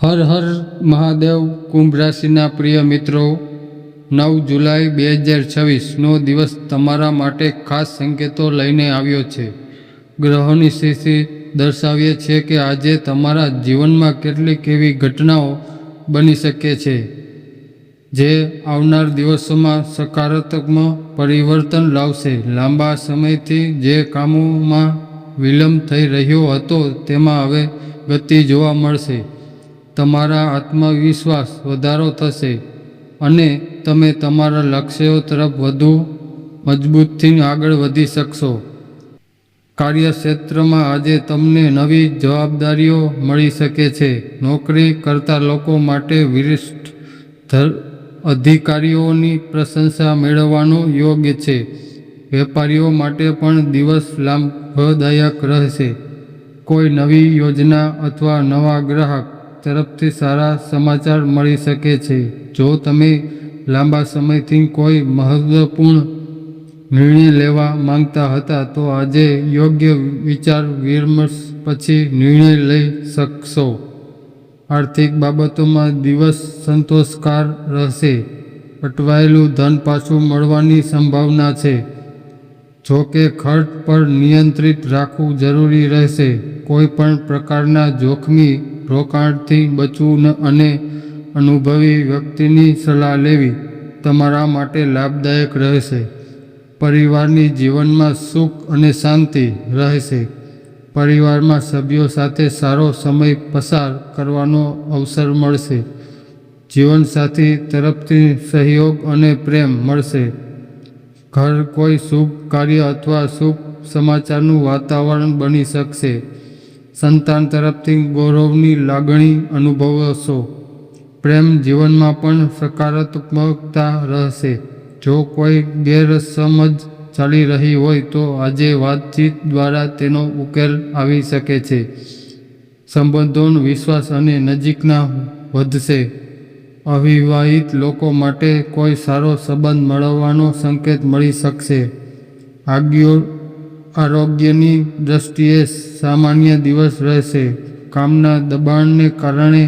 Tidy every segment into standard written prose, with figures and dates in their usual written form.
હર હર મહાદેવ. કુંભ રાશિના પ્રિય મિત્રો, 9 જુલાઈ 2026નો દિવસ તમારા માટે ખાસ સંકેતો લઈને આવ્યો છે. ગ્રહોની સ્થિતિ દર્શાવે છે કે આજે તમારા જીવનમાં કેટલીક એવી ઘટનાઓ બની શકે છે જે આવનાર દિવસોમાં સકારાત્મક પરિવર્તન લાવશે. લાંબા સમયથી જે કામોમાં વિલંબ થઈ રહ્યો હતો તેમાં હવે ગતિ જોવા મળશે. તમારા આત્મવિશ્વાસ વધારો થશે અને તમે તમારા લક્ષ્યો તરફ વધુ મજબૂતીથી આગળ વધી શકશો. કાર્યક્ષેત્રમાં આજે તમને નવી જવાબદારીઓ મળી શકે છે. નોકરી કરતા લોકો માટે વરિષ્ઠ અધિકારીઓની પ્રશંસા મેળવવાનો યોગ છે. વેપારીઓ માટે પણ દિવસ લાભદાયક રહેશે. કોઈ નવી યોજના અથવા નવા ગ્રાહક તરફથી સારા સમાચાર મળી શકે છે. જો તમે લાંબા સમયથી કોઈ મહત્વપૂર્ણ નિર્ણય લેવા માંગતા હતા તો આજે યોગ્ય વિચાર વિમર્શ પછી નિર્ણય લઈ શકશો. આર્થિક બાબતોમાં દિવસ સંતોષકાર રહેશે. અટવાયેલું ધન પાછું મળવાની સંભાવના છે. જો કે ખર્ચ પર નિયંત્રિત રાખવું જરૂરી રહેશે. કોઈ પણ પ્રકારના જોખમી રોકાણથી બચવું અને અનુભવી વ્યક્તિની સલાહ લેવી તમારા માટે લાભદાયક રહેશે. પરિવારની જીવનમાં સુખ અને શાંતિ રહેશે. પરિવારમાં સભ્યો સાથે સારો સમય પસાર કરવાનો અવસર મળશે. જીવનસાથી તરફથી સહયોગ અને પ્રેમ મળશે. ઘર કોઈ શુભ કાર્ય અથવા શુભ સમાચારનું વાતાવરણ બની શકશે. સંતાન તરફથી ગૌરવની લાગણી અનુભવશો. પ્રેમ જીવનમાં પણ સકારાત્મકતા રહેશે. જો કોઈ ગેરસમજ ચાલી રહી હોય તો આજે વાતચીત દ્વારા તેનો ઉકેલ આવી શકે છે. સંબંધોનો વિશ્વાસ અને નજીકતા વધશે. અવિવાહિત લોકો માટે કોઈ સારો સંબંધ મળવાનો સંકેત મળી શકશે. આરોગ્યની દ્રષ્ટિએ સામાન્ય દિવસ રહેશે. કામના દબાણને કારણે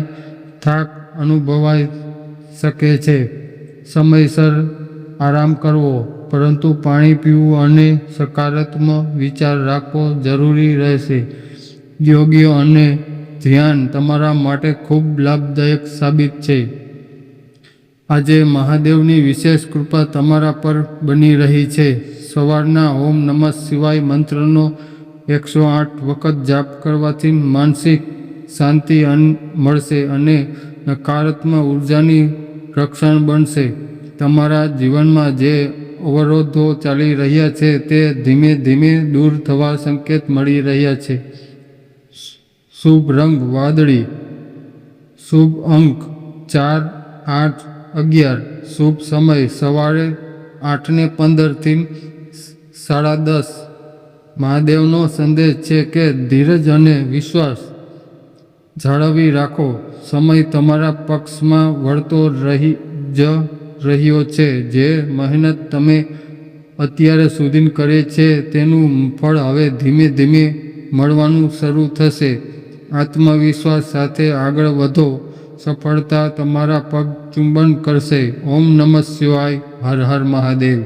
થાક અનુભવાઈ શકે છે. સમયસર આરામ કરવો, પરંતુ પાણી પીવું અને સકારાત્મક વિચાર રાખવો જરૂરી રહેશે. યોગ અને ધ્યાન તમારા માટે ખૂબ લાભદાયક સાબિત છે. આજે મહાદેવની વિશેષ કૃપા તમારા પર બની રહી છે. સવારના ઓમ નમઃ શિવાય મંત્રનો 108 વખત જાપ કરવાથી માનસિક શાંતિ મળશે અને નકારાત્મક ઉર્જાની રક્ષણ બનશે. તમારા જીવનમાં જે અવરોધો ચાલી રહ્યા છે તે ધીમે ધીમે દૂર થવા સંકેત મળી રહ્યા છે. શુભ રંગ વાદળી. શુભ અંક 4, 8, 11. શુભ સમય સવારે 8:15 થી 10:30. મહાદેવનો સંદેશ છે કે ધીરજ અને વિશ્વાસ જાળવી રાખો. સમય તમારા પક્ષમાં વળતો રહ્યો છે. જે મહેનત તમે અત્યાર સુધી કરી છે તેનું ફળ હવે ધીમે ધીમે મળવાનું શરૂ થશે. આત્મવિશ્વાસ સાથે આગળ વધો. સફળતા તમારા પગ ચુંબન કરશે. ઓમ નમઃ શિવાય. હર હર મહાદેવ.